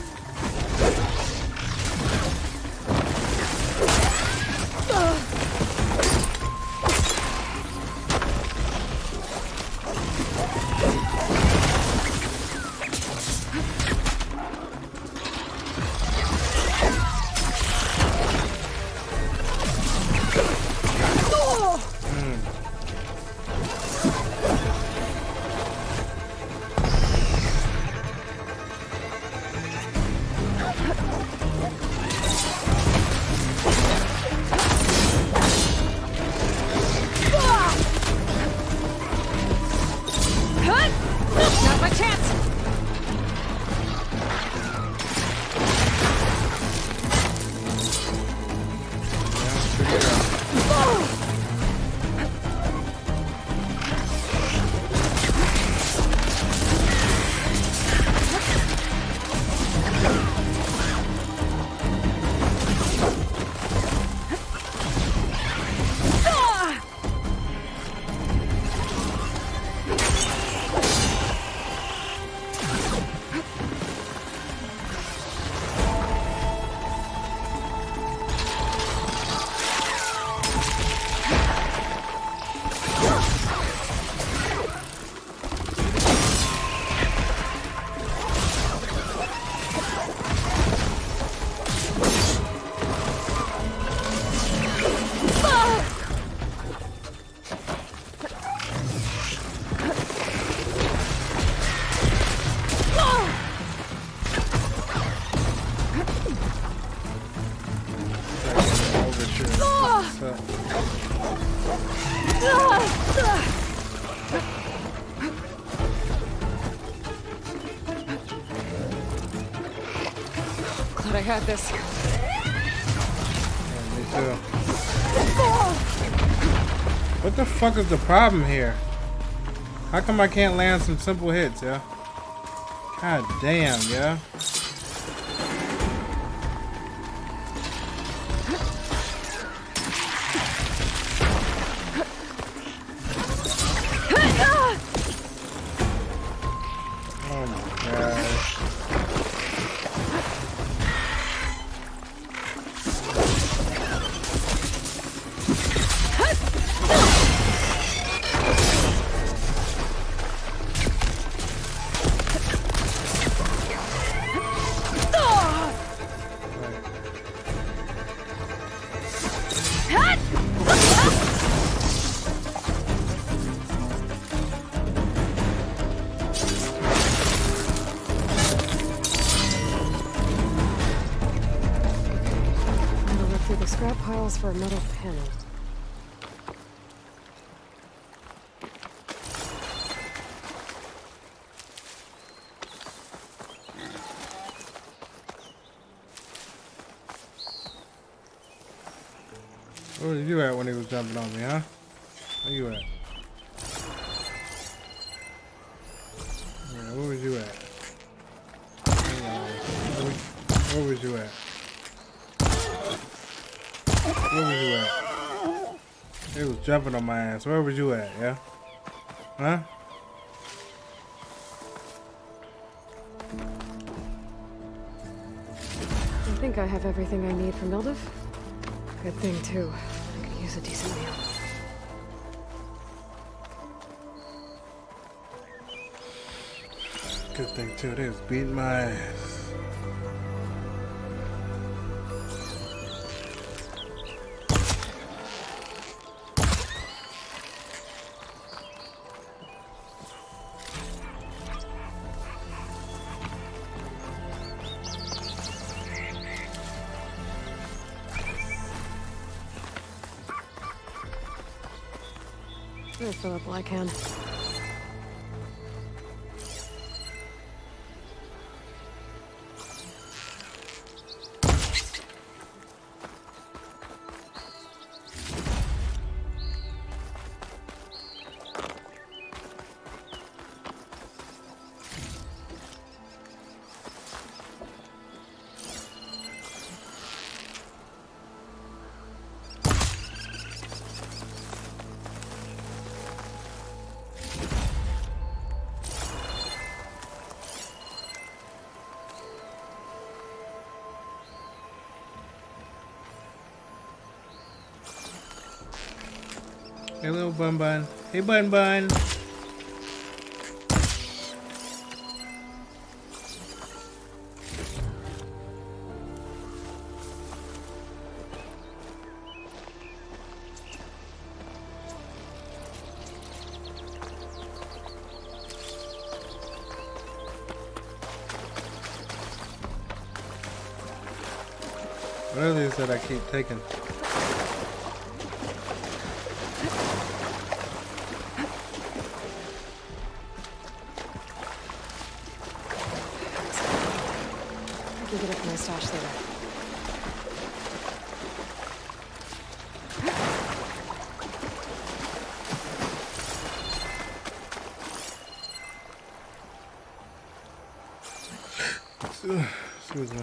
Glad I had this. Yeah, me too. What the fuck is the problem here? How come I can't land some simple hits, yeah? God damn, yeah. Oh my gosh. Gotta look through the scrap piles for a metal pin. Where was you at when he was jumping on me, huh? Where you at? Yeah, where was you at? Hang on. Where was you at? Where was you at? He was jumping on my ass. Where was you at, yeah? Huh? I think I have everything I need for Mildev. Good thing, too. I could use a decent meal. Good thing, too. They was beating my ass. I'll fill up while I can. Hey, little Bun Bun. Hey, Bun Bun. What are these that I keep taking? I can get it from my stash later. Excuse me.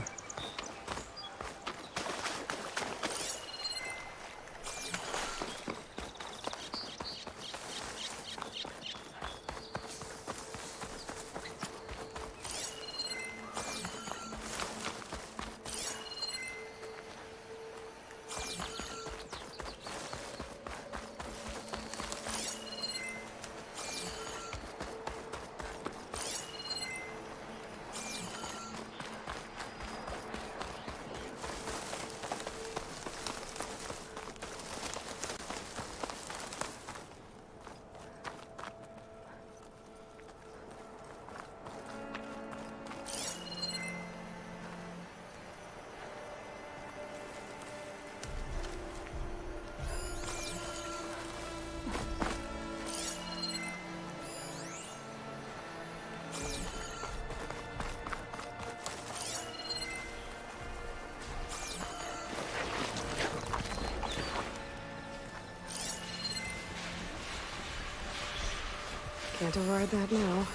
Can't override that now.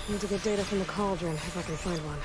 Need to get data from the cauldron, if I can find one.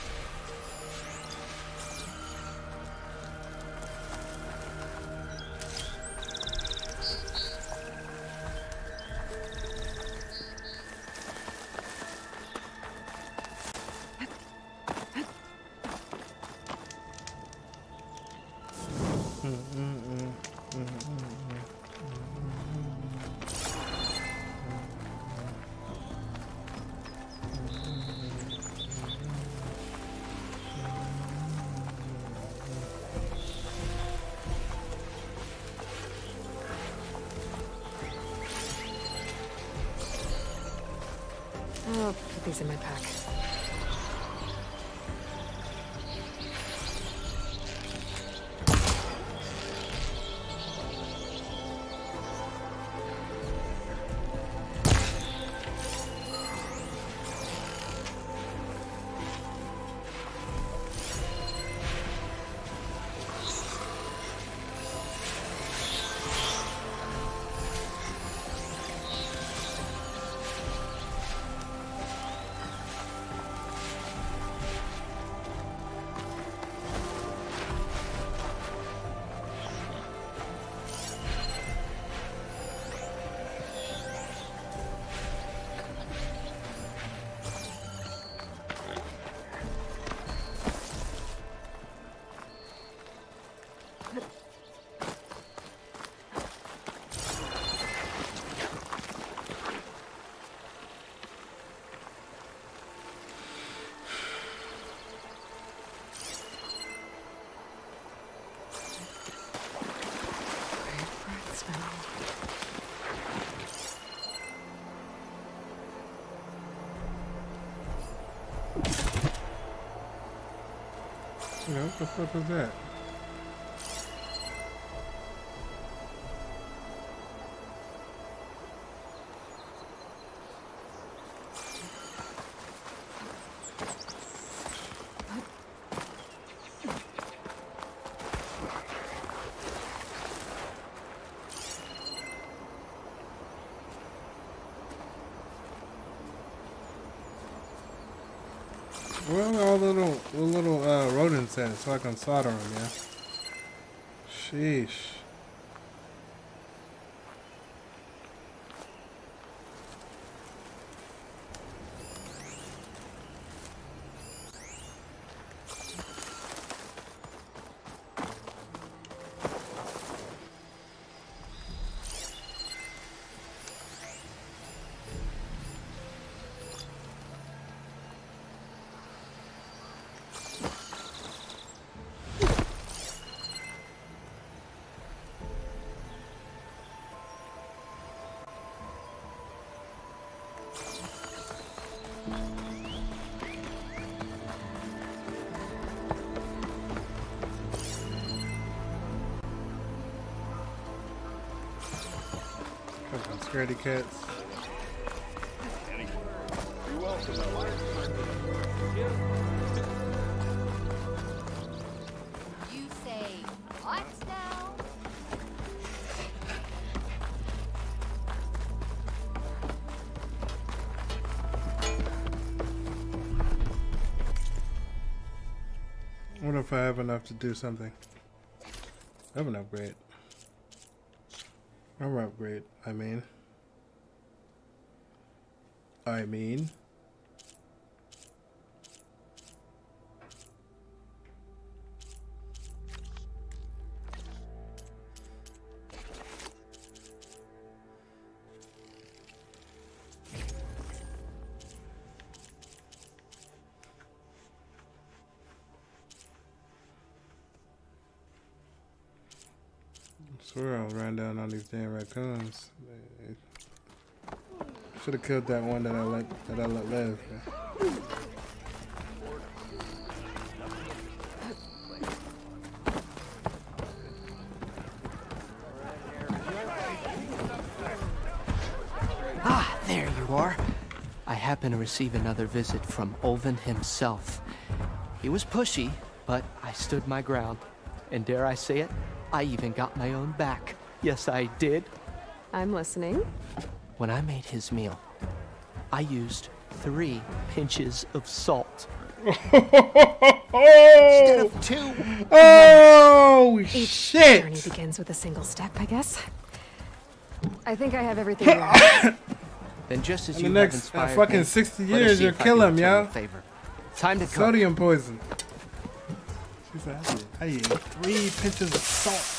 I'll put these in my pack. Yeah, what the fuck was that? Where are all the little rodents at so I can slaughter them, yeah? Sheesh. Fucking scaredy cats. You're welcome. You say what now? What if I have enough to do something? I have an upgrade. Or upgrade, I mean. I swear I'll run down on these damn raccoons. Should have killed that one that I let live. Ah, there you are. I happen to receive another visit from Olvin himself. He was pushy, but I stood my ground. And dare I say it, I even got my own back. Yes, I did. I'm listening. When I made his meal, I used 3 pinches of salt. Instead of 2. Oh, Each shit! journey begins with a single step, I guess. I think I have everything wrong. Then just as In you the have next inspired fucking me, 60 let us years, see you'll if I kill can him, return yo. the favor. Time to cook. Sodium poison. She said, I ate 3 pinches of salt.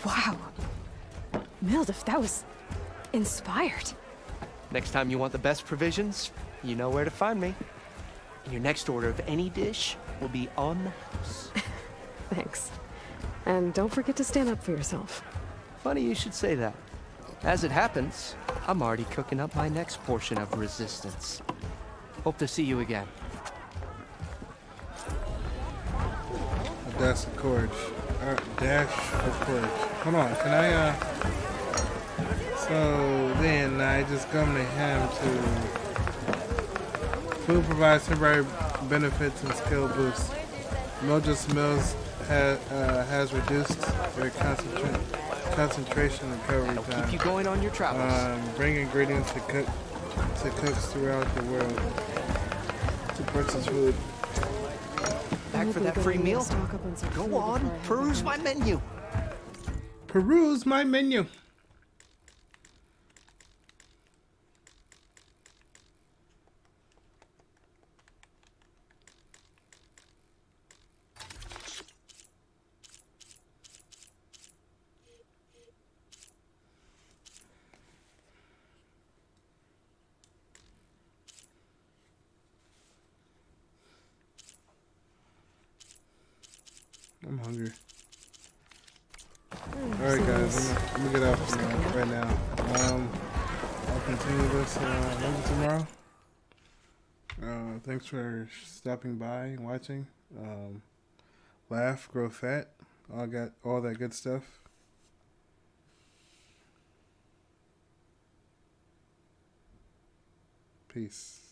Wow. Mildef, that was inspired. Next time you want the best provisions, you know where to find me. And your next order of any dish will be on the house. Thanks. And don't forget to stand up for yourself. Funny you should say that. As it happens, I'm already cooking up my next portion of resistance. Hope to see you again. A dash of courage. Dash of courage. Hold on, can I, So then I just come to him to... Food provides temporary benefits and skill boosts. Mojo's Mills has reduced their concentration and recovery time. Keep you going on your travels. Bring ingredients to cooks throughout the world to purchase food. Back for that free meal? Go on, peruse my menu. Peruse my menu. I'm hungry. Alright guys, I'm gonna get off right now. I'll continue this maybe tomorrow. Thanks for stopping by and watching. Laugh, grow fat, all that good stuff. Peace.